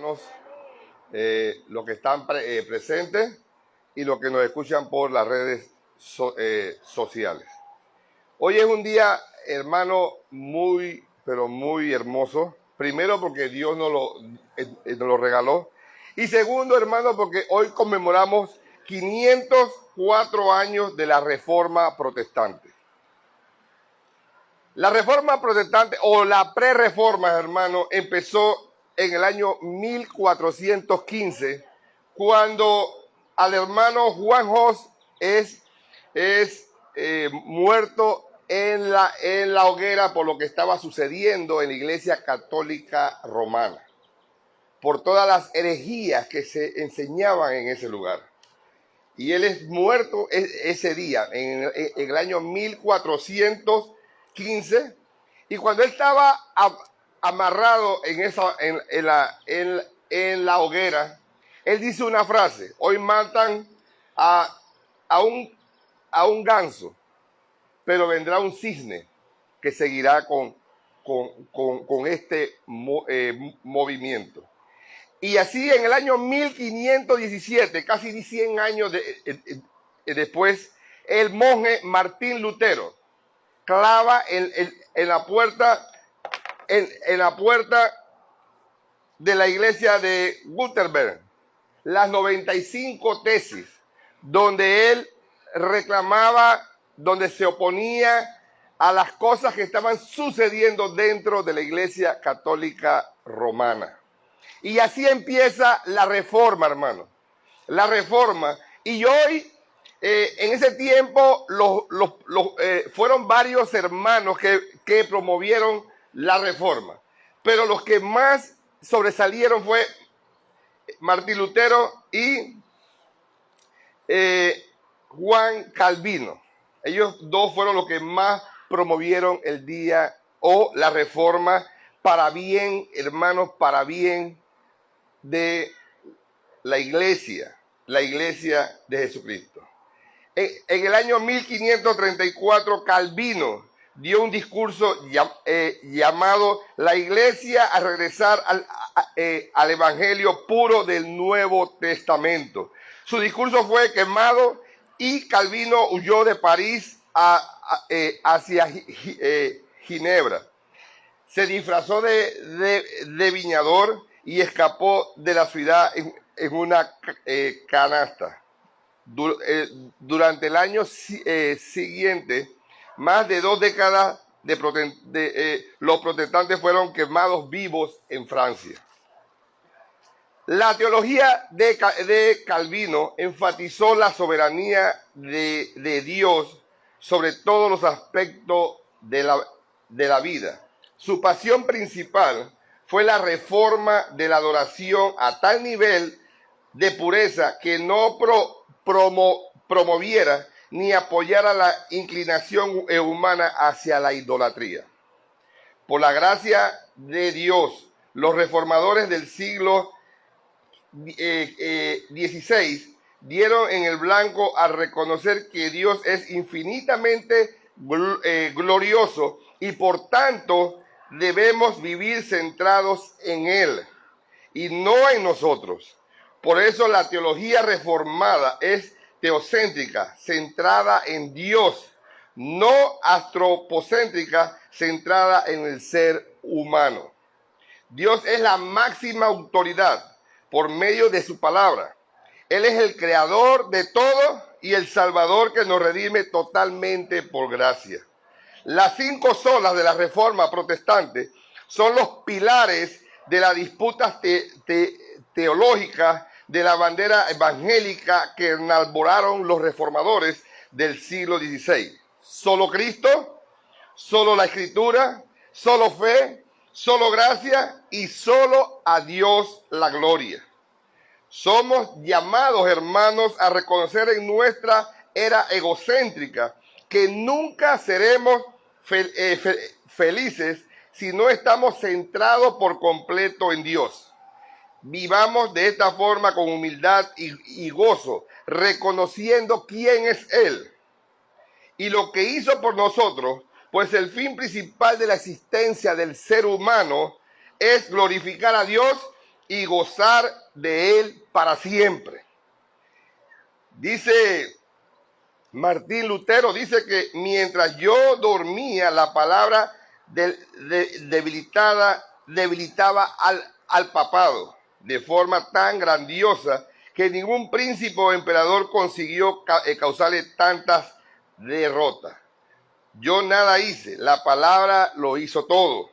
Los que están presentes y los que nos escuchan por las redes sociales. Hoy es un día, hermano, muy, pero muy hermoso. Primero porque Dios nos lo regaló. Y segundo, hermano, porque hoy conmemoramos 504 años de la Reforma Protestante. La Reforma Protestante o la pre-reforma, hermano, empezó en el año 1415, cuando al hermano Juan Hus es muerto en la hoguera por lo que estaba sucediendo en la Iglesia Católica Romana, por todas las herejías que se enseñaban en ese lugar. Y él es muerto ese día, en el año 1415, y cuando él estaba amarrado en la hoguera, él dice una frase: hoy matan a un ganso, pero vendrá un cisne que seguirá con este movimiento. Y así en el año 1517, casi 100 años después, el monje Martín Lutero clava en la puerta de la iglesia de Gutenberg las 95 tesis, donde él reclamaba, donde se oponía a las cosas que estaban sucediendo dentro de la Iglesia Católica Romana. Y así empieza la reforma, hermano. La reforma. Y hoy, en ese tiempo, fueron varios hermanos que promovieron la reforma. Pero los que más sobresalieron fue Martín Lutero y Juan Calvino. Ellos dos fueron los que más promovieron el día o la reforma para bien, hermanos, para bien de la iglesia de Jesucristo. En el año 1534, Calvino dio un discurso llamado La Iglesia a regresar al Evangelio puro del Nuevo Testamento. Su discurso fue quemado y Calvino huyó de París hacia Ginebra. Se disfrazó de viñador y escapó de la ciudad en una canasta. Durante el año siguiente, más de 2 décadas los protestantes fueron quemados vivos en Francia. La teología de Calvino enfatizó la soberanía de Dios sobre todos los aspectos de la vida. Su pasión principal fue la reforma de la adoración a tal nivel de pureza que no promoviera ni apoyara la inclinación humana hacia la idolatría. Por la gracia de Dios, los reformadores del siglo XVI dieron en el blanco al reconocer que Dios es infinitamente glorioso y por tanto debemos vivir centrados en Él y no en nosotros. Por eso la teología reformada es teocéntrica, centrada en Dios, no antropocéntrica, centrada en el ser humano. Dios es la máxima autoridad por medio de su palabra. Él es el creador de todo y el salvador que nos redime totalmente por gracia. Las 5 solas de la Reforma Protestante son los pilares de la disputa teológica de la bandera evangélica que enarboraron los reformadores del siglo XVI. Solo Cristo, solo la Escritura, solo fe, solo gracia y solo a Dios la gloria. Somos llamados, hermanos, a reconocer en nuestra era egocéntrica que nunca seremos felices si no estamos centrados por completo en Dios. Vivamos de esta forma con humildad y gozo, reconociendo quién es Él y lo que hizo por nosotros, pues el fin principal de la existencia del ser humano es glorificar a Dios y gozar de él para siempre. Dice Martín Lutero, dice que mientras yo dormía, la palabra debilitaba al papado de forma tan grandiosa que ningún príncipe o emperador consiguió causarle tantas derrotas. Yo nada hice, la palabra lo hizo todo.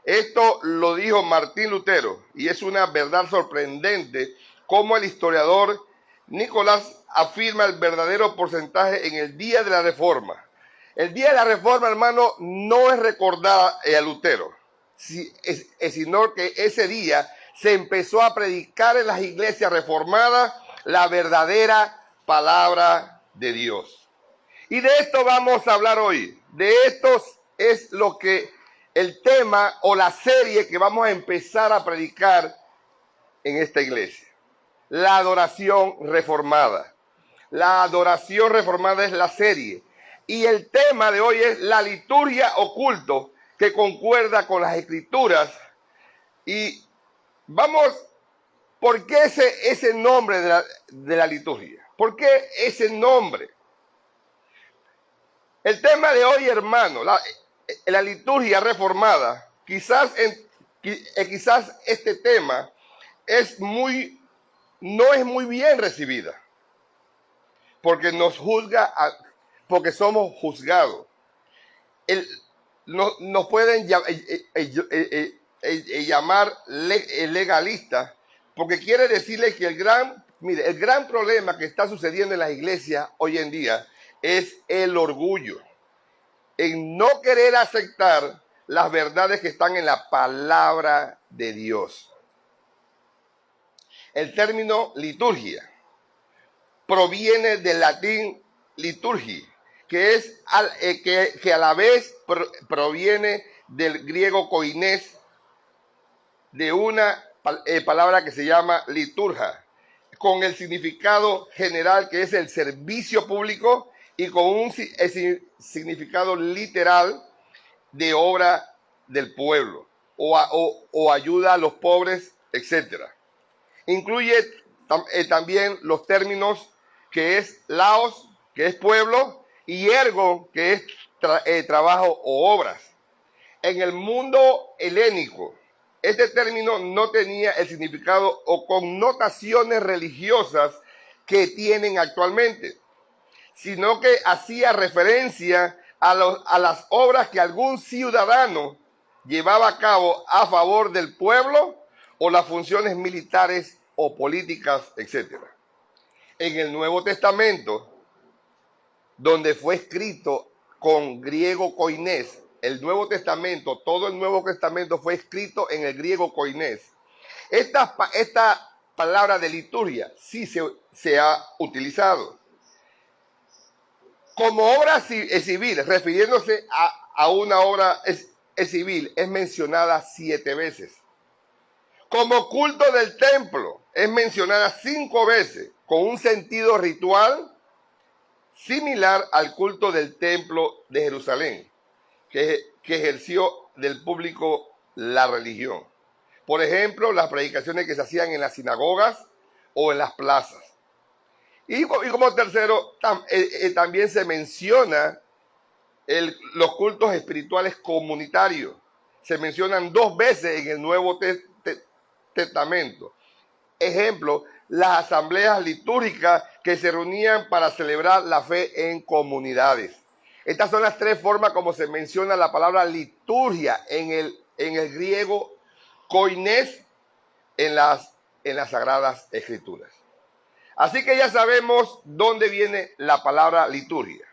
Esto lo dijo Martín Lutero y es una verdad sorprendente cómo el historiador Nicolás afirma el verdadero porcentaje en el día de la Reforma. El día de la Reforma, hermano, no es recordar a Lutero, sino que ese día se empezó a predicar en las iglesias reformadas la verdadera palabra de Dios. Y de esto vamos a hablar hoy. De esto es lo que el tema o la serie que vamos a empezar a predicar en esta iglesia. La adoración reformada. La adoración reformada es la serie. Y el tema de hoy es la liturgia o culto que concuerda con las escrituras. Y vamos, ¿por qué ese nombre de la liturgia? ¿Por qué ese nombre? El tema de hoy, hermano, la liturgia reformada, quizás este tema no es muy bien recibida, porque nos juzga, porque somos juzgados. Nos pueden llamar legalistas, porque quiere decirle que el gran problema que está sucediendo en las iglesias hoy en día es el orgullo, en no querer aceptar las verdades que están en la palabra de Dios. El término liturgia proviene del latín liturgi, que a la vez proviene del griego koinés, de una palabra que se llama liturgia, con el significado general que es el servicio público y con un significado literal de obra del pueblo o ayuda a los pobres, etc. Incluye también los términos que es laos, que es pueblo, y ergo, que es trabajo o obras. En el mundo helénico, este término no tenía el significado o connotaciones religiosas que tienen actualmente, sino que hacía referencia a las obras que algún ciudadano llevaba a cabo a favor del pueblo o las funciones militares o políticas, etc. En el Nuevo Testamento, donde fue escrito con griego koinés, el Nuevo Testamento, todo el Nuevo Testamento fue escrito en el griego koinés. Esta palabra de liturgia sí se ha utilizado. Como obra civil, refiriéndose a una obra civil, es mencionada 7 veces. Como culto del templo, es mencionada 5 veces, con un sentido ritual similar al culto del templo de Jerusalén, que ejerció del público la religión. Por ejemplo, las predicaciones que se hacían en las sinagogas o en las plazas. Y como tercero, también se menciona los cultos espirituales comunitarios. Se mencionan 2 veces en el Nuevo Testamento. Ejemplo, las asambleas litúrgicas que se reunían para celebrar la fe en comunidades. Estas son las 3 formas como se menciona la palabra liturgia en el griego koinés en las Sagradas Escrituras. Así que ya sabemos dónde viene la palabra liturgia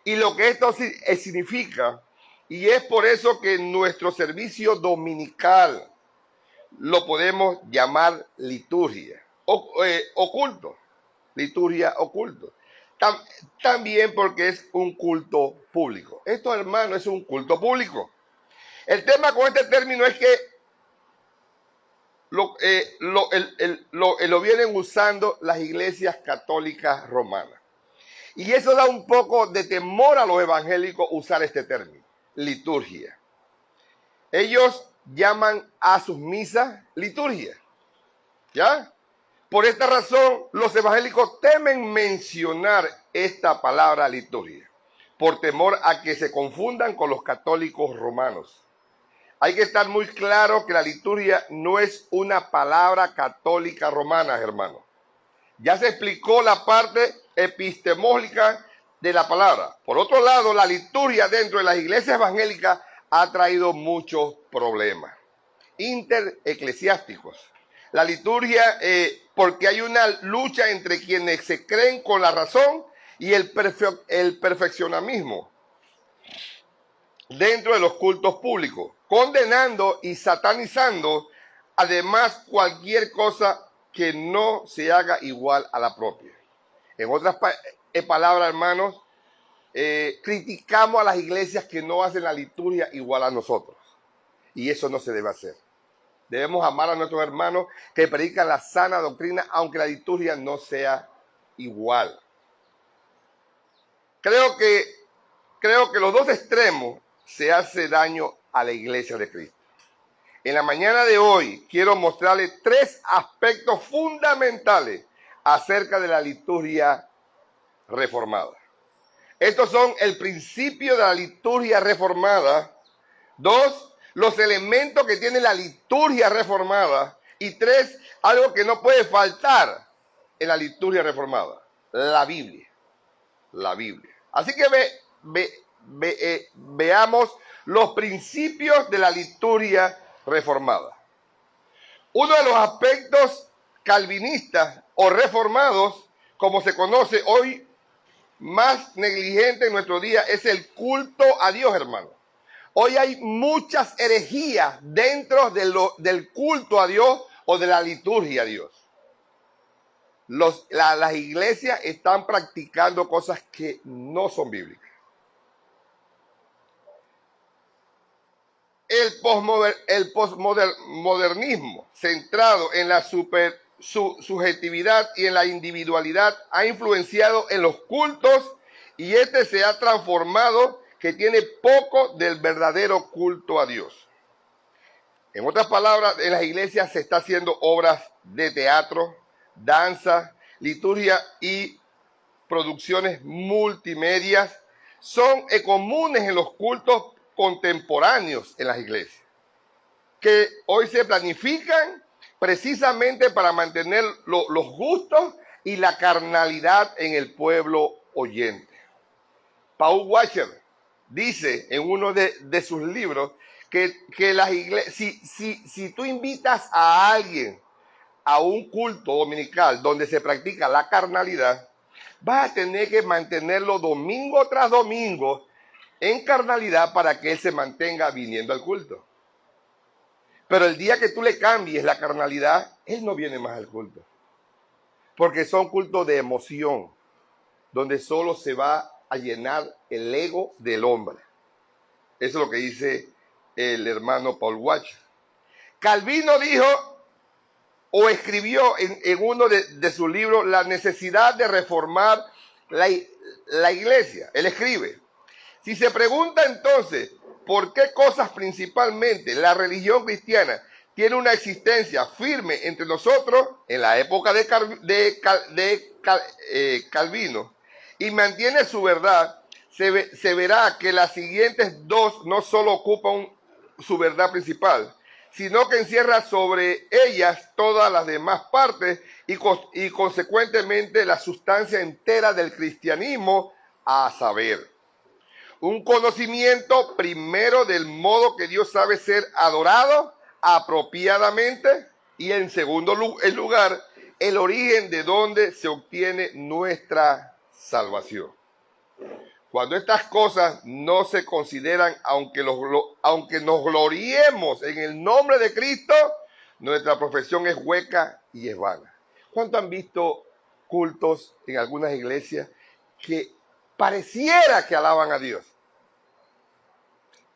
y lo que esto significa, y es por eso que nuestro servicio dominical lo podemos llamar liturgia o culto, liturgia o culto. También porque es un culto público. Esto, hermano, es un culto público. El tema con este término es que lo vienen usando las iglesias católicas romanas. Y eso da un poco de temor a los evangélicos usar este término, liturgia. Ellos llaman a sus misas liturgia. ¿Ya? Por esta razón, los evangélicos temen mencionar esta palabra liturgia, por temor a que se confundan con los católicos romanos. Hay que estar muy claro que la liturgia no es una palabra católica romana, hermano. Ya se explicó la parte epistemológica de la palabra. Por otro lado, la liturgia dentro de las iglesias evangélicas ha traído muchos problemas intereclesiásticos. La liturgia, porque hay una lucha entre quienes se creen con la razón y el perfeccionamismo dentro de los cultos públicos, condenando y satanizando además cualquier cosa que no se haga igual a la propia. En otras palabras, hermanos, criticamos a las iglesias que no hacen la liturgia igual a nosotros. Y eso no se debe hacer. Debemos amar a nuestros hermanos que predican la sana doctrina, aunque la liturgia no sea igual. Creo que los dos extremos se hace daño a la iglesia de Cristo. En la mañana de hoy quiero mostrarles 3 aspectos fundamentales acerca de la liturgia reformada. Estos son el principio de la liturgia reformada. 2, los elementos que tiene la liturgia reformada. Y 3, algo que no puede faltar en la liturgia reformada: la Biblia. La Biblia. Así que veamos los principios de la liturgia reformada. Uno de los aspectos calvinistas o reformados, como se conoce hoy, más negligente en nuestro día, es el culto a Dios, hermano. Hoy hay muchas herejías dentro del culto a Dios o de la liturgia a Dios. Las iglesias están practicando cosas que no son bíblicas. El posmodernismo, centrado en la subjetividad y en la individualidad, ha influenciado en los cultos y se ha transformado, que tiene poco del verdadero culto a Dios. En otras palabras, en las iglesias se está haciendo obras de teatro, danza, liturgia y producciones multimedias. Son comunes en los cultos contemporáneos en las iglesias, que hoy se planifican precisamente para mantener los gustos y la carnalidad en el pueblo oyente. Paul Washer dice en uno de sus libros que las iglesias, si tú invitas a alguien a un culto dominical donde se practica la carnalidad, vas a tener que mantenerlo domingo tras domingo en carnalidad para que él se mantenga viniendo al culto. Pero el día que tú le cambies la carnalidad, él no viene más al culto. Porque son cultos de emoción, donde solo se va a llenar el ego del hombre. Eso es lo que dice el hermano Paul Washer. Calvino dijo o escribió en uno de sus libros la necesidad de reformar la iglesia. Él escribe: si se pregunta entonces por qué cosas principalmente la religión cristiana tiene una existencia firme entre nosotros en la época de Calvino y mantiene su verdad, se verá que las siguientes dos no solo ocupan su verdad principal, sino que encierra sobre ellas todas las demás partes y consecuentemente la sustancia entera del cristianismo, a saber: un conocimiento primero del modo que Dios sabe ser adorado apropiadamente, y en segundo lugar, el origen de donde se obtiene nuestra salvación. Cuando estas cosas no se consideran, aunque nos gloriemos en el nombre de Cristo, nuestra profesión es hueca y es vana. ¿Cuánto han visto cultos en algunas iglesias que pareciera que alaban a Dios?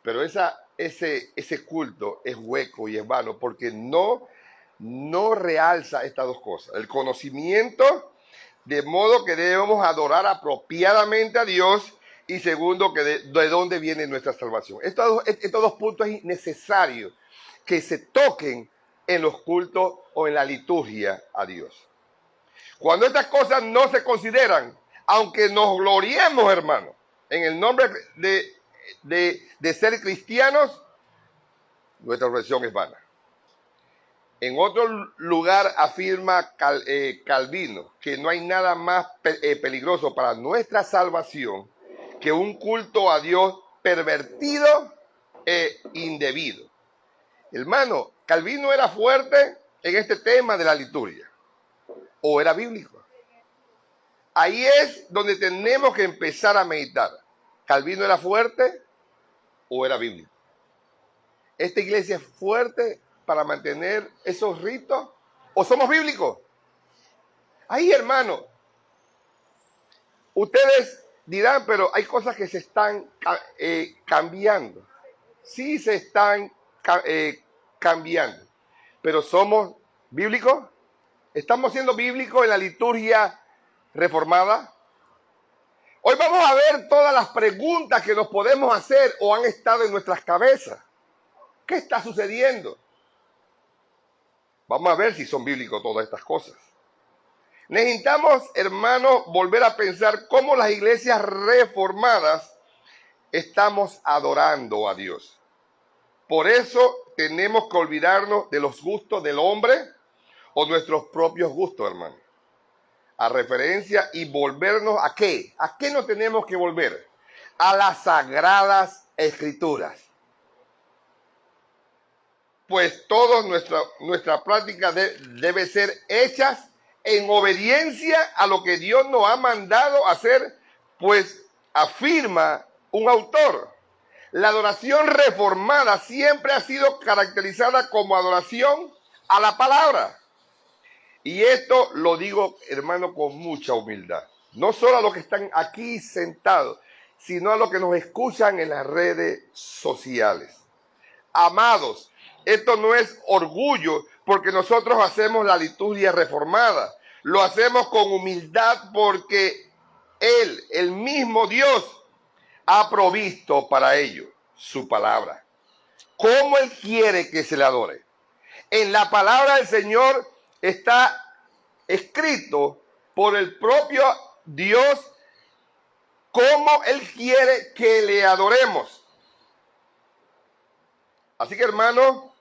Pero ese culto es hueco y es vano, porque no realza estas dos cosas: el conocimiento, de modo que debemos adorar apropiadamente a Dios, y segundo, que de dónde viene nuestra salvación. Estos dos puntos es necesario que se toquen en los cultos o en la liturgia a Dios. Cuando estas cosas no se consideran, aunque nos gloriemos, hermanos, en el nombre de ser cristianos, nuestra profesión es vana. En otro lugar afirma Calvino que no hay nada más peligroso para nuestra salvación que un culto a Dios pervertido e indebido. Hermano, Calvino era fuerte en este tema de la liturgia, o era bíblico. Ahí es donde tenemos que empezar a meditar. ¿Calvino era fuerte o era bíblico? ¿Esta iglesia es fuerte para mantener esos ritos o somos bíblicos? Ahí, hermano, ustedes dirán, pero hay cosas que se están cambiando. Sí se están cambiando, pero ¿somos bíblicos? ¿Estamos siendo bíblicos en la liturgia reformada? Hoy vamos a ver todas las preguntas que nos podemos hacer o han estado en nuestras cabezas. ¿Qué está sucediendo? Vamos a ver si son bíblicos todas estas cosas. Necesitamos, hermanos, volver a pensar cómo las iglesias reformadas estamos adorando a Dios. Por eso tenemos que olvidarnos de los gustos del hombre o nuestros propios gustos, hermano. A referencia y volvernos ¿a qué? ¿A qué nos tenemos que volver? A las sagradas escrituras. Pues toda nuestra práctica debe ser hecha en obediencia a lo que Dios nos ha mandado hacer, pues afirma un autor. La adoración reformada siempre ha sido caracterizada como adoración a la palabra. Y esto lo digo, hermano, con mucha humildad. No solo a los que están aquí sentados, sino a los que nos escuchan en las redes sociales. Amados, esto no es orgullo porque nosotros hacemos la liturgia reformada. Lo hacemos con humildad porque Él, el mismo Dios, ha provisto para ello su palabra. ¿Cómo Él quiere que se le adore? En la palabra del Señor está escrito por el propio Dios cómo Él quiere que le adoremos. Así que, hermano,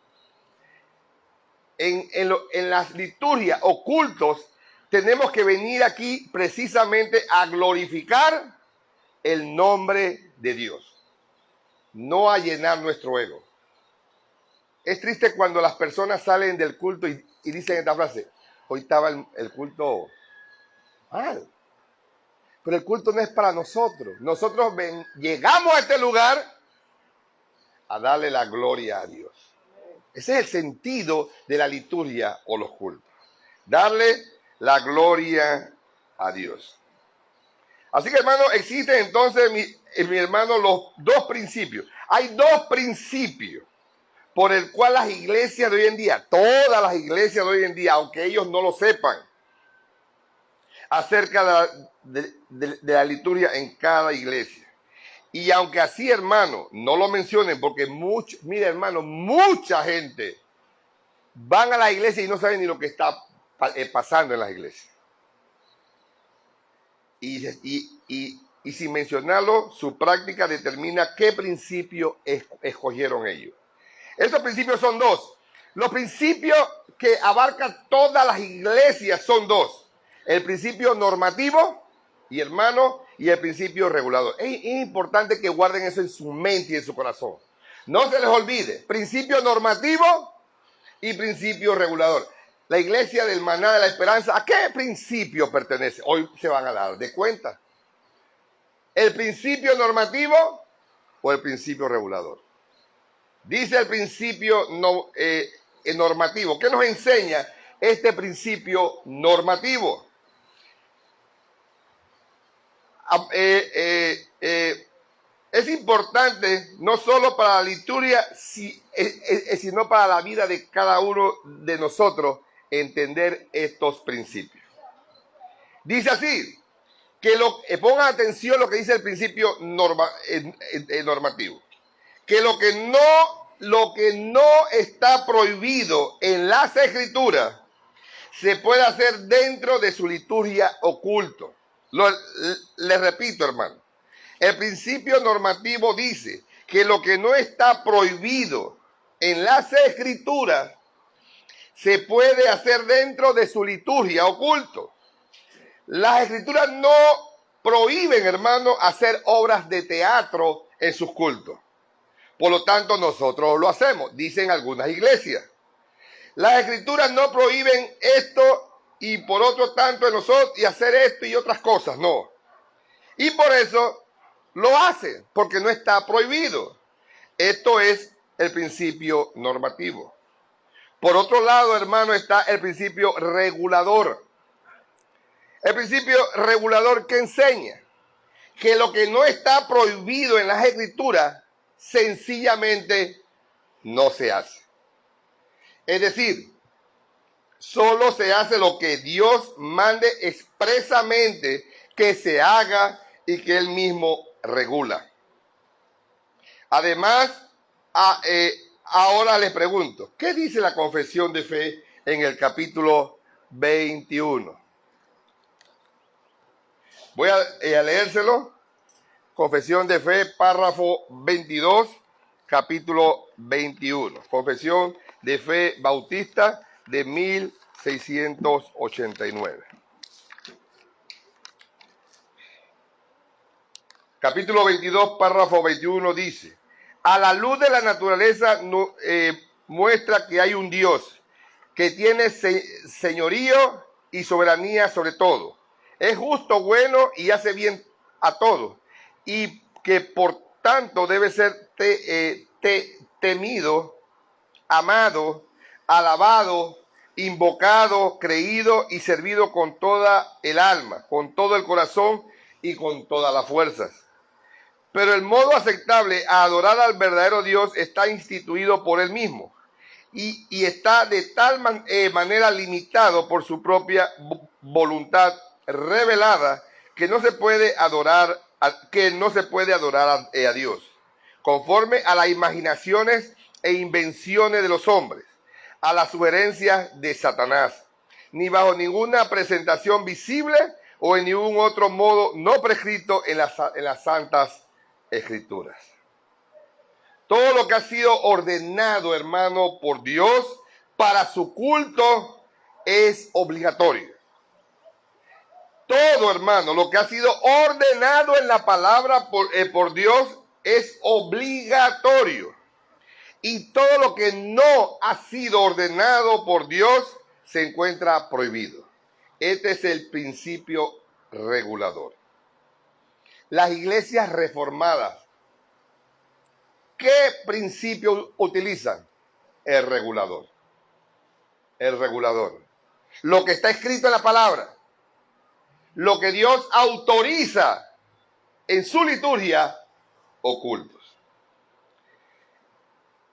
en las liturgias o cultos tenemos que venir aquí precisamente a glorificar el nombre de Dios, no a llenar nuestro ego. Es triste cuando las personas salen del culto y dicen esta frase: hoy estaba el culto mal, pero el culto no es para nosotros. Nosotros llegamos a este lugar a darle la gloria a Dios. Ese es el sentido de la liturgia o los cultos. Darle la gloria a Dios. Así que, hermano, existen entonces, mi hermano, los dos principios. Hay dos principios por el cual las iglesias de hoy en día, todas las iglesias de hoy en día, aunque ellos no lo sepan, acerca de la liturgia en cada iglesia. Y aunque así, hermano, no lo mencionen, porque mire, hermano, mucha gente van a la iglesia y no saben ni lo que está pasando en las iglesias. Y sin mencionarlo, su práctica determina qué principio escogieron ellos. Esos principios son dos. Los principios que abarcan todas las iglesias son dos. El principio normativo, y hermano, y el principio regulador. Es importante que guarden eso en su mente y en su corazón. No se les olvide. Principio normativo y principio regulador. La iglesia del Maná de la Esperanza, ¿a qué principio pertenece? Hoy se van a dar de cuenta. ¿El principio normativo o el principio regulador? Dice el principio normativo. ¿Qué nos enseña este principio normativo? Es importante no solo para la liturgia, sino para la vida de cada uno de nosotros entender estos principios. Dice así, que pongan atención a lo que dice el principio normativo, que lo que no lo que no está prohibido en las Escrituras se puede hacer dentro de su liturgia oculto. Le repito, hermano. El principio normativo dice que lo que no está prohibido en las Escrituras se puede hacer dentro de su liturgia oculto. Las Escrituras no prohíben, hermano, hacer obras de teatro en sus cultos. Por lo tanto, nosotros lo hacemos, dicen algunas iglesias. Las Escrituras no prohíben esto y por otro tanto en nosotros y hacer esto y otras cosas, no. Y por eso lo hacen, porque no está prohibido. Esto es el principio normativo. Por otro lado, hermano, está el principio regulador. El principio regulador que enseña que lo que no está prohibido en las Escrituras sencillamente no se hace. Es decir, solo se hace lo que Dios mande expresamente que se haga y que Él mismo regula. Además, ahora les pregunto, ¿qué dice la confesión de fe en el capítulo 21? Voy a leérselo. Confesión de fe, párrafo 22, capítulo 21. Confesión de fe bautista de 1689. Capítulo 22, párrafo 21 dice: a la luz de la naturaleza muestra que hay un Dios que tiene señorío y soberanía sobre todo. Es justo, bueno y hace bien a todos, y que por tanto debe ser temido, amado, alabado, invocado, creído y servido con toda el alma, con todo el corazón y con todas las fuerzas. Pero el modo aceptable a adorar al verdadero Dios está instituido por Él mismo y está de tal manera limitado por su propia voluntad revelada que no se puede adorar a Dios conforme a las imaginaciones e invenciones de los hombres, a las sugerencias de Satanás, ni bajo ninguna presentación visible o en ningún otro modo no prescrito en las santas Escrituras. Todo lo que ha sido ordenado, hermano, por Dios para su culto es obligatorio. Todo, hermano, lo que ha sido ordenado en la palabra por Dios es obligatorio. Y todo lo que no ha sido ordenado por Dios se encuentra prohibido. Este es el principio regulador. Las iglesias reformadas, ¿qué principio utilizan? El regulador. El regulador. Lo que está escrito en la palabra. Lo que Dios autoriza en su liturgia ocultos.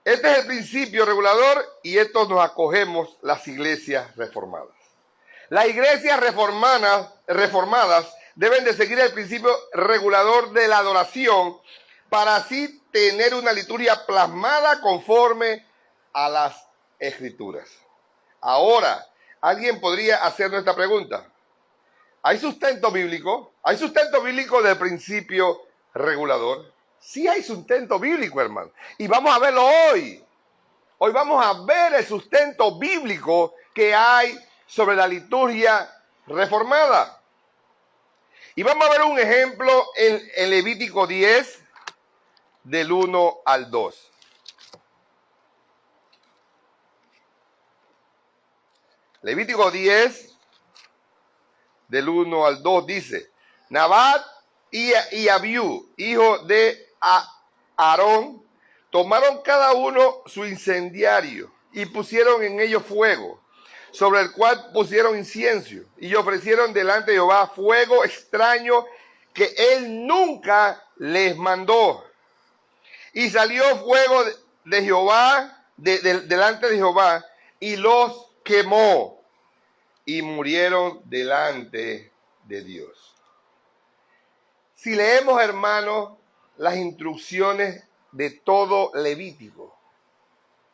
Este es el principio regulador y esto nos acogemos las iglesias reformadas. Las iglesias reformadas deben de seguir el principio regulador de la adoración para así tener una liturgia plasmada conforme a las Escrituras. Ahora, alguien podría hacernos esta pregunta. ¿Hay sustento bíblico? ¿Hay sustento bíblico del principio regulador? Sí hay sustento bíblico, hermano. Y vamos a verlo hoy. Hoy vamos a ver el sustento bíblico que hay sobre la liturgia reformada. Y vamos a ver un ejemplo en Levítico 10, del 1 al 2. Levítico 10, del 1 al 2 dice: Nabat y Abiú, hijo de Aarón, tomaron cada uno su incendiario y pusieron en ellos fuego, sobre el cual pusieron incienso, y ofrecieron delante de Jehová fuego extraño que él nunca les mandó. Y salió fuego de Jehová, delante de Jehová, y los quemó, y murieron delante de Dios. Si leemos, hermanos, las instrucciones de todo Levítico,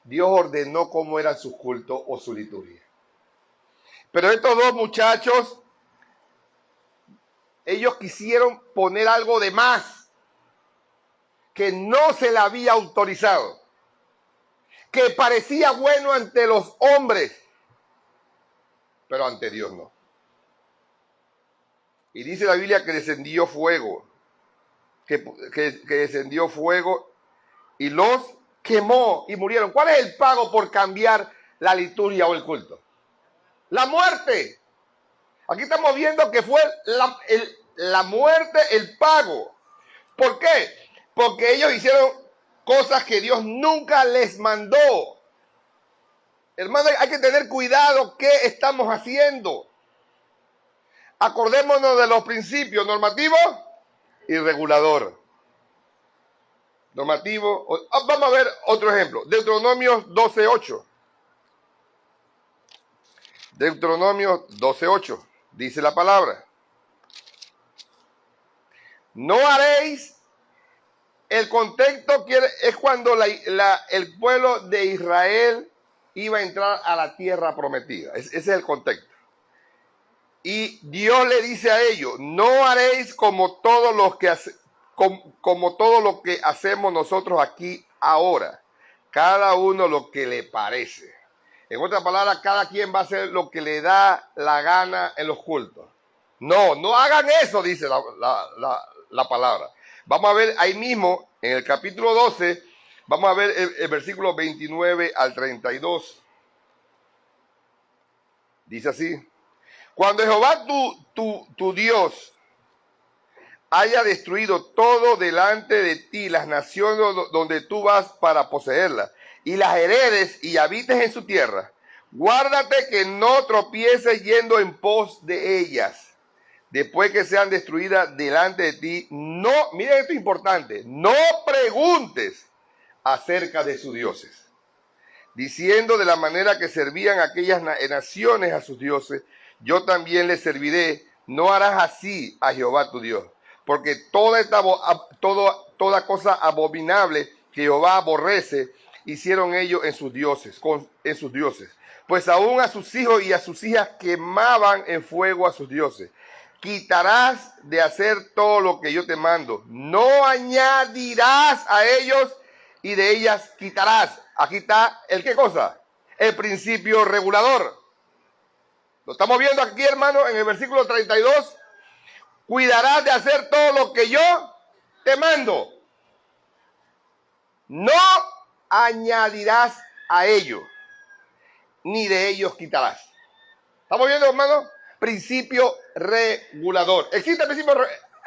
Dios ordenó cómo eran sus cultos o su liturgia. Pero estos dos muchachos, ellos quisieron poner algo de más que no se le había autorizado, que parecía bueno ante los hombres, pero ante Dios no. Y dice la Biblia que descendió fuego, que descendió fuego y los quemó y murieron. ¿Cuál es el pago por cambiar la liturgia o el culto? La muerte. Aquí estamos viendo que fue la muerte el pago. ¿Por qué? Porque ellos hicieron cosas que Dios nunca les mandó. Hermano, hay que tener cuidado qué estamos haciendo. Acordémonos de los principios normativo y regulador. Normativo. Vamos a ver otro ejemplo. Deuteronomio 12:8. Deuteronomio 12:8. Dice la palabra. No haréis. El contexto es cuando el pueblo de Israel iba a entrar a la tierra prometida. Ese es el contexto. Y Dios le dice a ellos, no haréis como todo lo que hacemos nosotros aquí ahora. Cada uno lo que le parece. En otras palabras, cada quien va a hacer lo que le da la gana en los cultos. No hagan eso, dice la palabra. Vamos a ver ahí mismo, en el capítulo 12, vamos a ver el versículo 29 al 32. Dice así. Cuando Jehová tu Dios haya destruido todo delante de ti, las naciones donde tú vas para poseerlas, y las heredes y habites en su tierra, guárdate que no tropieces yendo en pos de ellas. Después que sean destruidas delante de ti, miren esto es importante, no preguntes acerca de sus dioses, diciendo de la manera que servían aquellas naciones a sus dioses, yo también les serviré, no harás así a Jehová tu Dios, porque toda cosa abominable que Jehová aborrece, hicieron ellos en sus dioses, pues aún a sus hijos y a sus hijas quemaban en fuego a sus dioses. Quitarás de hacer todo lo que yo te mando. No añadirás a ellos y de ellas quitarás. Aquí está el qué cosa. El principio regulador. Lo estamos viendo aquí, hermano, en el versículo 32. Cuidarás de hacer todo lo que yo te mando. No añadirás a ellos, ni de ellos quitarás. ¿Estamos viendo, hermano? Principio regulador. ¿Existe el principio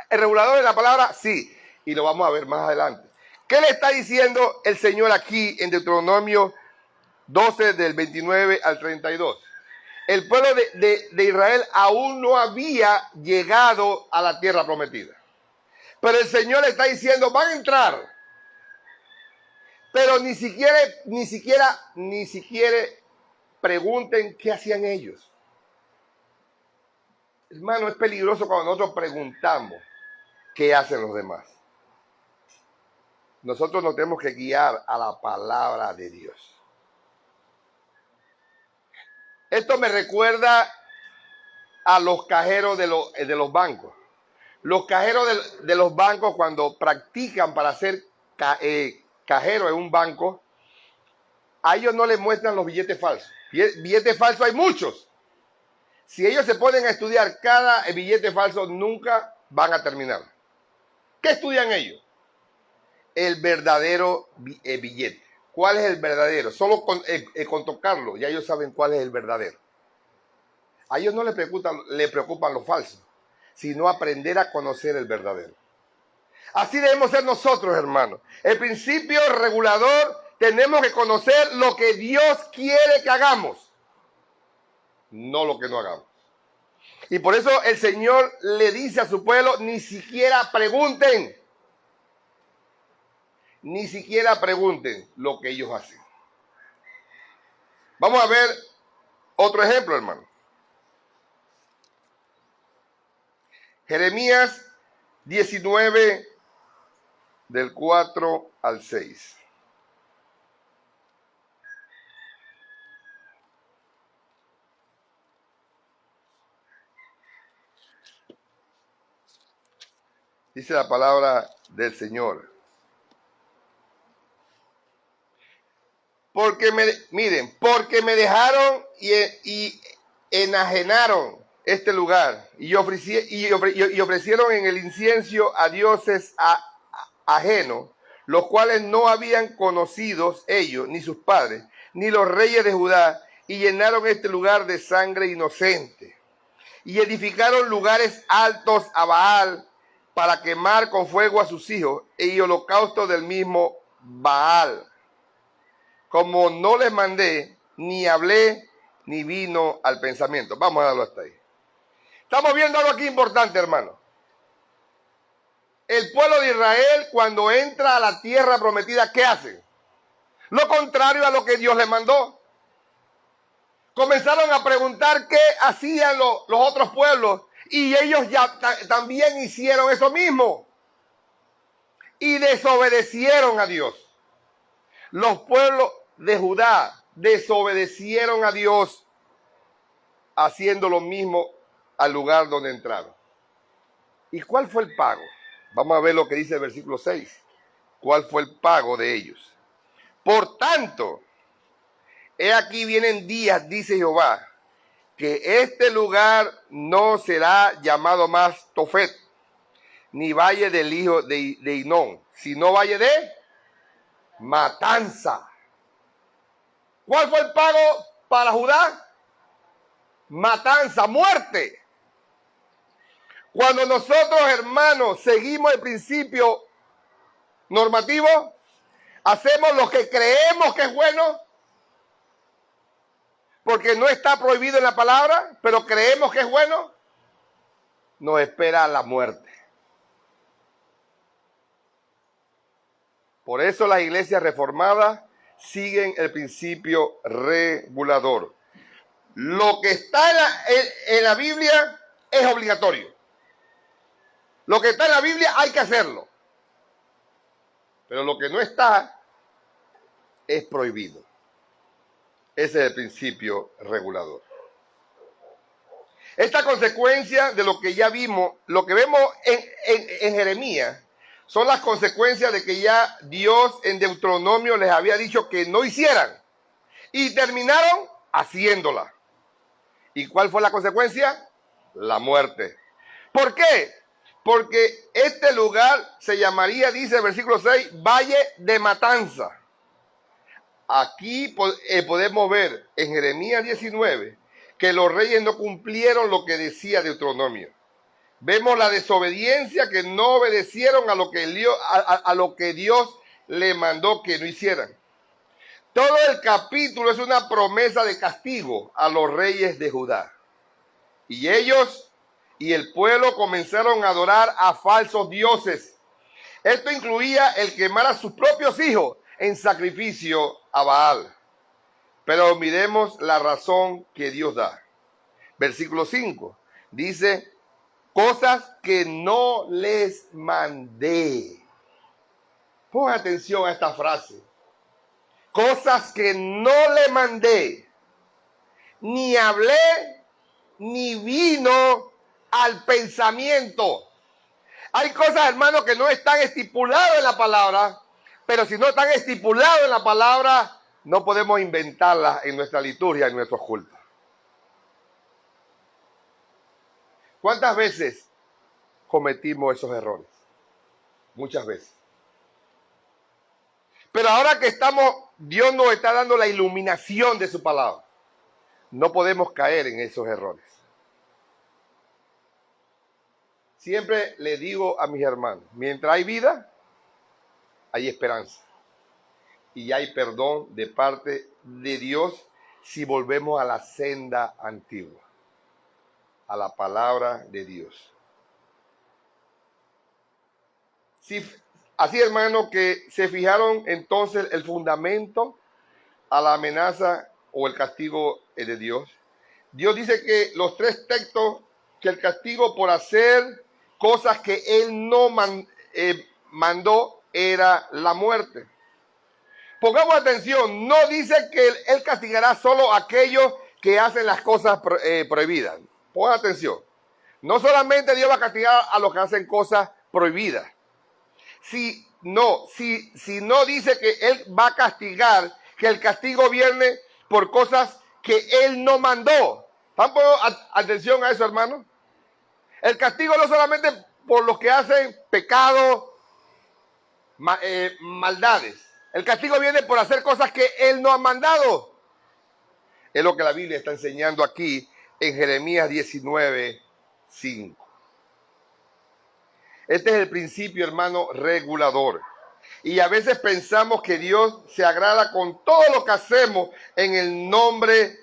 regulador en la palabra? Sí. Y lo vamos a ver más adelante. ¿Qué le está diciendo el Señor aquí en Deuteronomio 12 del 29 al 32? El pueblo de Israel aún no había llegado a la tierra prometida. Pero el Señor le está diciendo, van a entrar. Pero ni siquiera pregunten qué hacían ellos. Hermano, es peligroso cuando nosotros preguntamos qué hacen los demás. Nosotros nos tenemos que guiar a la palabra de Dios. Esto me recuerda a los cajeros de los bancos. Los cajeros de los bancos, cuando practican para ser cajero en un banco, a ellos no les muestran los billetes falsos. Billetes falsos hay muchos. Si ellos se ponen a estudiar cada billete falso, nunca van a terminar. ¿Qué estudian ellos? El verdadero billete. ¿Cuál es el verdadero? Solo con tocarlo, ya ellos saben cuál es el verdadero. A ellos no les preocupan los falsos, sino aprender a conocer el verdadero. Así debemos ser nosotros, hermanos. El principio regulador, tenemos que conocer lo que Dios quiere que hagamos, no lo que no hagamos. Y por eso el Señor le dice a su pueblo, ni siquiera pregunten. Ni siquiera pregunten lo que ellos hacen. Vamos a ver otro ejemplo, hermano. Jeremías 19, del 4 al 6. Dice la palabra del Señor. Porque me dejaron y enajenaron este lugar y ofrecieron en el incienso a dioses ajenos, los cuales no habían conocido ellos, ni sus padres, ni los reyes de Judá, y llenaron este lugar de sangre inocente. Y edificaron lugares altos a Baal para quemar con fuego a sus hijos y holocausto del mismo Baal. Como no les mandé, ni hablé, ni vino al pensamiento. Vamos a darlo hasta ahí. Estamos viendo algo aquí importante, hermano. El pueblo de Israel, cuando entra a la tierra prometida, ¿qué hacen? Lo contrario a lo que Dios les mandó. Comenzaron a preguntar qué hacían los otros pueblos, y ellos ya también hicieron eso mismo. Y desobedecieron a Dios. Los pueblos de Judá desobedecieron a Dios, haciendo lo mismo al lugar donde entraron. ¿Y cuál fue el pago? Vamos a ver lo que dice el versículo 6. ¿Cuál fue el pago de ellos? Por tanto, he aquí vienen días, dice Jehová, que este lugar no será llamado más Tofet, ni valle del hijo de Hinón, sino valle de matanza. ¿Cuál fue el pago para Judá? Matanza, muerte. Cuando nosotros, hermanos, seguimos el principio normativo, hacemos lo que creemos que es bueno, porque no está prohibido en la palabra, pero creemos que es bueno, nos espera la muerte. Por eso las iglesias reformadas siguen el principio regulador. Lo que está en la Biblia es obligatorio. Lo que está en la Biblia hay que hacerlo. Pero lo que no está es prohibido. Ese es el principio regulador. Esta consecuencia de lo que ya vimos, lo que vemos en Jeremías, son las consecuencias de que ya Dios en Deuteronomio les había dicho que no hicieran. Y terminaron haciéndola. ¿Y cuál fue la consecuencia? La muerte. ¿Por qué? Porque este lugar se llamaría, dice el versículo 6, Valle de Matanza. Aquí podemos ver en Jeremías 19 que los reyes no cumplieron lo que decía Deuteronomio. Vemos la desobediencia, que no obedecieron a lo que Dios le mandó que no hicieran. Todo el capítulo es una promesa de castigo a los reyes de Judá. Y ellos y el pueblo comenzaron a adorar a falsos dioses. Esto incluía el quemar a sus propios hijos en sacrificio a Baal. Pero miremos la razón que Dios da. Versículo 5 dice, cosas que no les mandé. Pon atención a esta frase. Cosas que no le mandé, ni hablé, ni vino al pensamiento. Hay cosas, hermanos, que no están estipuladas en la palabra, pero si no están estipuladas en la palabra, no podemos inventarlas en nuestra liturgia, en nuestros cultos. ¿Cuántas veces cometimos esos errores? Muchas veces. Pero ahora que Dios nos está dando la iluminación de su palabra, no podemos caer en esos errores. Siempre le digo a mis hermanos, mientras hay vida, hay esperanza. Y hay perdón de parte de Dios si volvemos a la senda antigua, a la palabra de Dios. Así, hermano, que se fijaron entonces el fundamento a la amenaza o el castigo de Dios. Dios dice que los tres textos, que el castigo por hacer cosas que Él no mandó era la muerte. Pongamos atención, no dice que Él castigará solo a aquellos que hacen las cosas prohibidas. Pongan atención. No solamente Dios va a castigar a los que hacen cosas prohibida. Si no dice que Él va a castigar, que el castigo viene por cosas que Él no mandó. ¿Están poniendo atención a eso, hermano? El castigo no solamente por los que hacen pecados, maldades. El castigo viene por hacer cosas que Él no ha mandado. Es lo que la Biblia está enseñando aquí en Jeremías 19:5. Este es el principio, hermano, regulador. Y a veces pensamos que Dios se agrada con todo lo que hacemos en el nombre,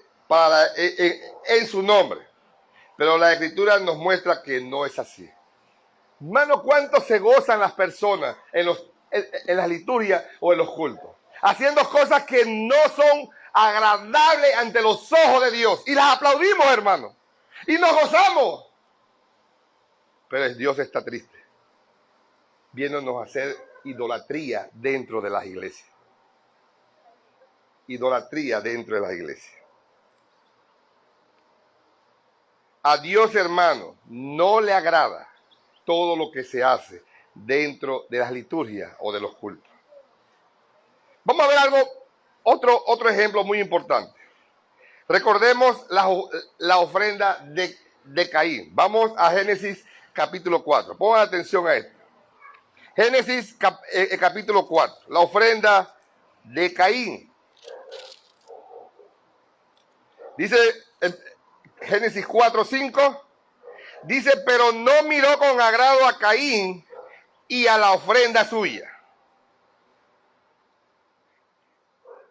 en su nombre. Pero la Escritura nos muestra que no es así. Hermano, ¿cuánto se gozan las personas en las liturgias o en los cultos? Haciendo cosas que no son agradables ante los ojos de Dios. Y las aplaudimos, hermano. Y nos gozamos. Pero Dios está triste, viéndonos hacer idolatría dentro de las iglesias. Idolatría dentro de las iglesias. A Dios, hermano, no le agrada todo lo que se hace dentro de las liturgias o de los cultos. Vamos a ver otro ejemplo muy importante. Recordemos la ofrenda de Caín. Vamos a Génesis capítulo 4. Pongan atención a esto. Génesis capítulo 4. La ofrenda de Caín. Dice Génesis 4:5. Dice, pero no miró con agrado a Caín y a la ofrenda suya.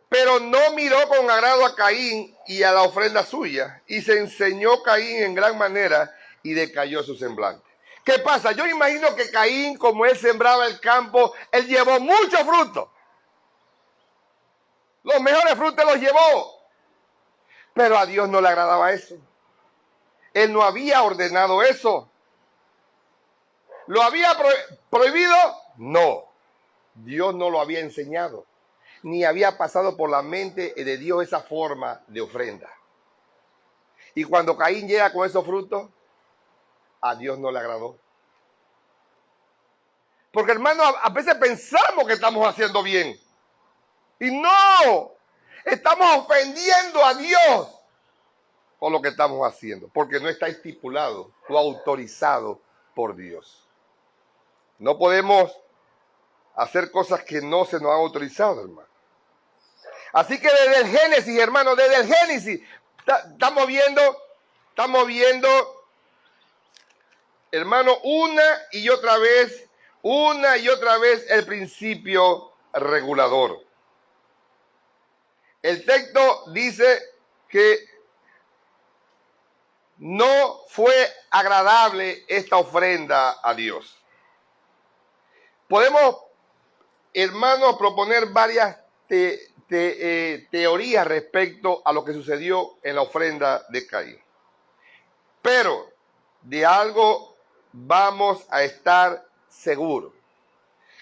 Pero no miró con agrado a Caín y a la ofrenda suya. Y se enseñó Caín en gran manera y decayó su semblante. ¿Qué pasa? Yo imagino que Caín, como él sembraba el campo, él llevó muchos frutos. Los mejores frutos los llevó. Pero a Dios no le agradaba eso. Él no había ordenado eso. ¿Lo había prohibido? No. Dios no lo había enseñado. Ni había pasado por la mente de Dios esa forma de ofrenda. Y cuando Caín llega con esos frutos, a Dios no le agradó. Porque, hermano, a veces pensamos que estamos haciendo bien. Y no, estamos ofendiendo a Dios por lo que estamos haciendo. Porque no está estipulado o autorizado por Dios. No podemos hacer cosas que no se nos han autorizado, hermano. Así que desde el Génesis, hermano, desde el Génesis, estamos viendo, hermano, una y otra vez el principio regulador. El texto dice que no fue agradable esta ofrenda a Dios. Podemos, hermanos, proponer varias teorías respecto a lo que sucedió en la ofrenda de Caín. Pero de algo vamos a estar seguros,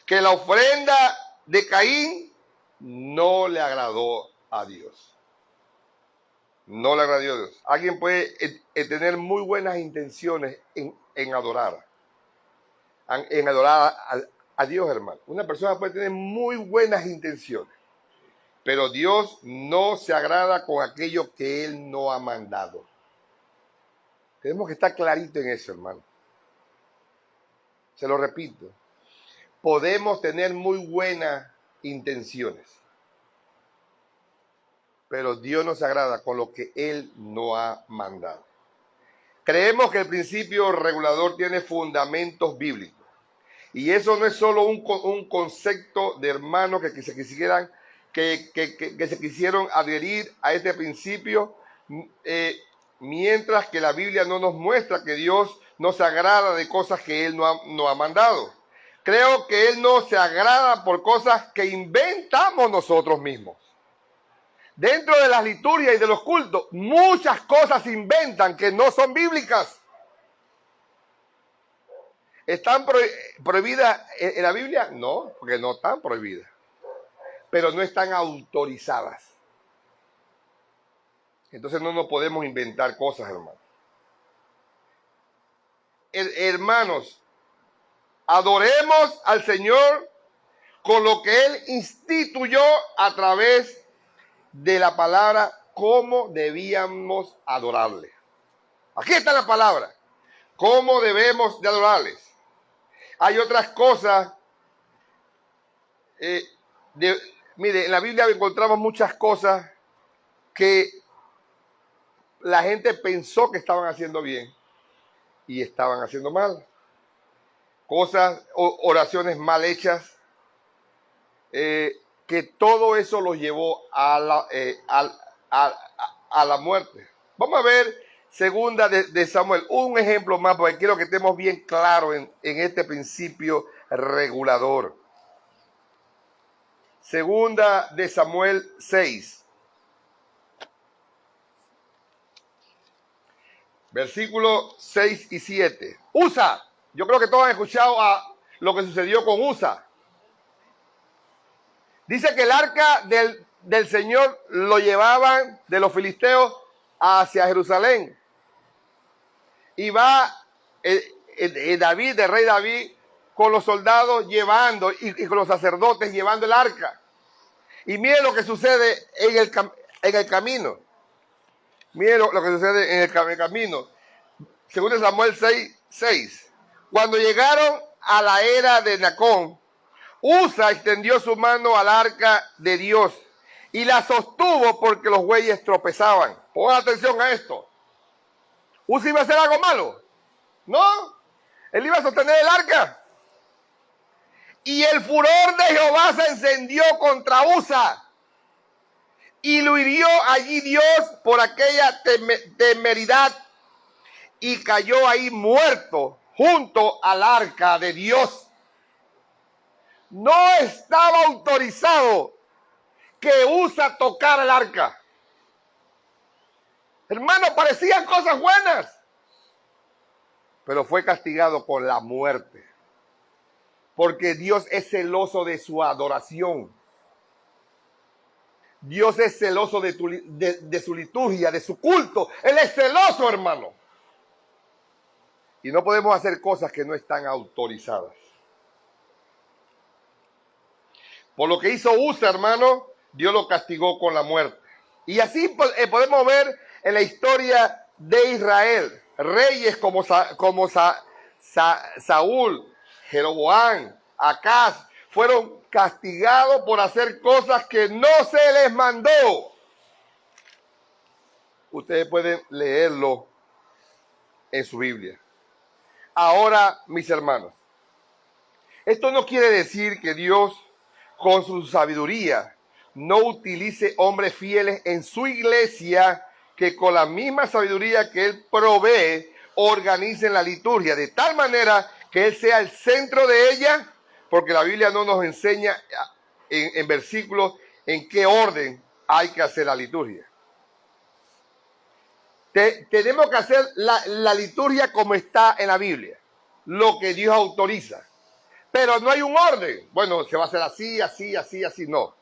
que la ofrenda de Caín no le agradó a Dios. No le agradó a Dios. Alguien puede tener muy buenas intenciones en adorar a Dios, hermano. Una persona puede tener muy buenas intenciones, pero Dios no se agrada con aquello que Él no ha mandado. Tenemos que estar clarito en eso, hermano. Se lo repito. Podemos tener muy buenas intenciones, pero Dios no se agrada con lo que Él no ha mandado. Creemos que el principio regulador tiene fundamentos bíblicos. Y eso no es solo un concepto de hermanos que se quisieran que se quisieron adherir a este principio, mientras que la Biblia no nos muestra que Dios no se agrada de cosas que Él no ha mandado. Creo que Él no se agrada por cosas que inventamos nosotros mismos. Dentro de las liturgias y de los cultos, muchas cosas se inventan que no son bíblicas. ¿Están prohibidas en la Biblia? No, porque no están prohibidas. Pero no están autorizadas. Entonces no nos podemos inventar cosas, hermanos. Hermanos, Adoremos al Señor con lo que Él instituyó a través de la palabra, cómo debíamos adorarle. Aquí está la palabra, cómo debemos de adorarles. Hay otras cosas. Mire, en la Biblia encontramos muchas cosas que la gente pensó que estaban haciendo bien y estaban haciendo mal. Cosas, oraciones mal hechas, que todo eso los llevó a la muerte. Vamos a ver segunda de Samuel, un ejemplo más, porque quiero que estemos bien claros en este principio regulador. Segunda de Samuel 6. Versículos 6 y 7. Usa. Yo creo que todos han escuchado a lo que sucedió con Usa. Dice que el arca del Señor lo llevaban de los filisteos hacia Jerusalén. Y va David, el rey David, con los soldados llevando y con los sacerdotes llevando el arca. Y miren lo que sucede en el camino. Miren lo que sucede en el camino. Según Samuel 6. Cuando llegaron a la era de Nacón, Usa extendió su mano al arca de Dios y la sostuvo porque los bueyes tropezaban. Pongan atención a esto. ¿Usa iba a hacer algo malo? No. Él iba a sostener el arca. Y el furor de Jehová se encendió contra Usa. Y lo hirió allí Dios por aquella temeridad. Y cayó ahí muerto junto al arca de Dios. No estaba autorizado que Usa tocara el arca. Hermano, parecían cosas buenas. Pero fue castigado con la muerte. Porque Dios es celoso de su adoración. Dios es celoso de su liturgia, de su culto. Él es celoso, hermano. Y no podemos hacer cosas que no están autorizadas. Por lo que hizo Usa, hermano, Dios lo castigó con la muerte. Y así podemos ver en la historia de Israel, reyes como Saúl, Jeroboam, Acaz, fueron castigados por hacer cosas que no se les mandó. Ustedes pueden leerlo en su Biblia. Ahora, mis hermanos, esto no quiere decir que Dios, con su sabiduría, no utilice hombres fieles en su iglesia que con la misma sabiduría que Él provee, organicen la liturgia de tal manera que Él sea el centro de ella, porque la Biblia no nos enseña en versículos en qué orden hay que hacer la liturgia. Tenemos que hacer la liturgia como está en la Biblia, lo que Dios autoriza. Pero no hay un orden. Bueno, se va a hacer así, así, así, así. No.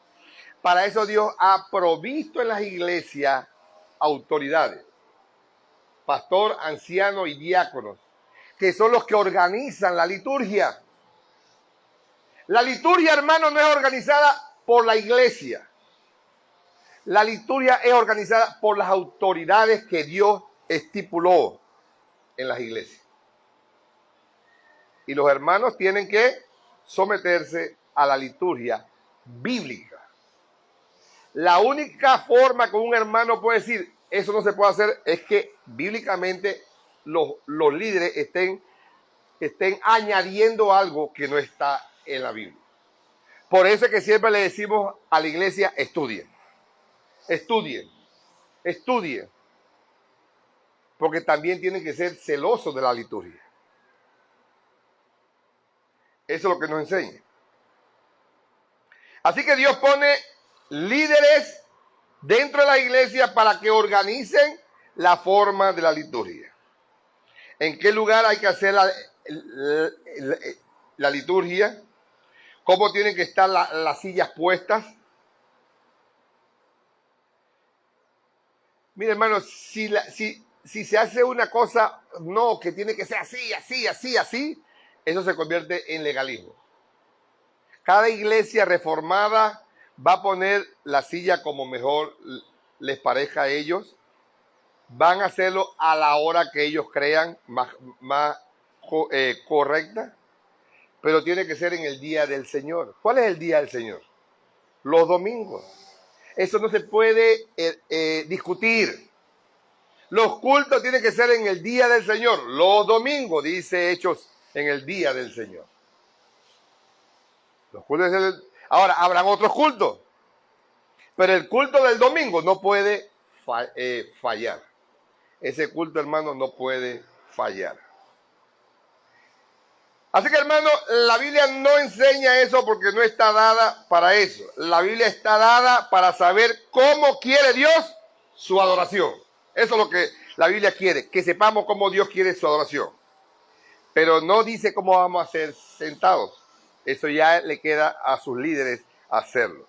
Para eso Dios ha provisto en las iglesias autoridades. Pastor, anciano y diáconos, que son los que organizan la liturgia. La liturgia, hermano, no es organizada por la iglesia. La liturgia es organizada por las autoridades que Dios estipuló en las iglesias. Y los hermanos tienen que someterse a la liturgia bíblica. La única forma que un hermano puede decir, eso no se puede hacer, es que bíblicamente los líderes estén añadiendo algo que no está en la Biblia. Por eso es que siempre le decimos a la iglesia, estudien. Estudien. Estudien. Porque también tienen que ser celosos de la liturgia. Eso es lo que nos enseña. Así que Dios pone líderes dentro de la iglesia para que organicen la forma de la liturgia. ¿En qué lugar hay que hacer la liturgia? ¿Cómo tienen que estar las sillas puestas? Mira, hermano, si se hace una cosa, no, que tiene que ser así, así, así, así, eso se convierte en legalismo. Cada iglesia reformada va a poner la silla como mejor les parezca a ellos. Van a hacerlo a la hora que ellos crean más correcta, pero tiene que ser en el día del Señor. ¿Cuál es el día del Señor? Los domingos. Eso no se puede discutir. Los cultos tienen que ser en el día del Señor. Los domingos, dice Hechos, en el día del Señor. Los cultos ahora, habrán otros cultos, pero el culto del domingo no puede fallar. Ese culto, hermano, no puede fallar. Así que, hermano, la Biblia no enseña eso porque no está dada para eso. La Biblia está dada para saber cómo quiere Dios su adoración. Eso es lo que la Biblia quiere, que sepamos cómo Dios quiere su adoración. Pero no dice cómo vamos a ser sentados. Eso ya le queda a sus líderes hacerlo.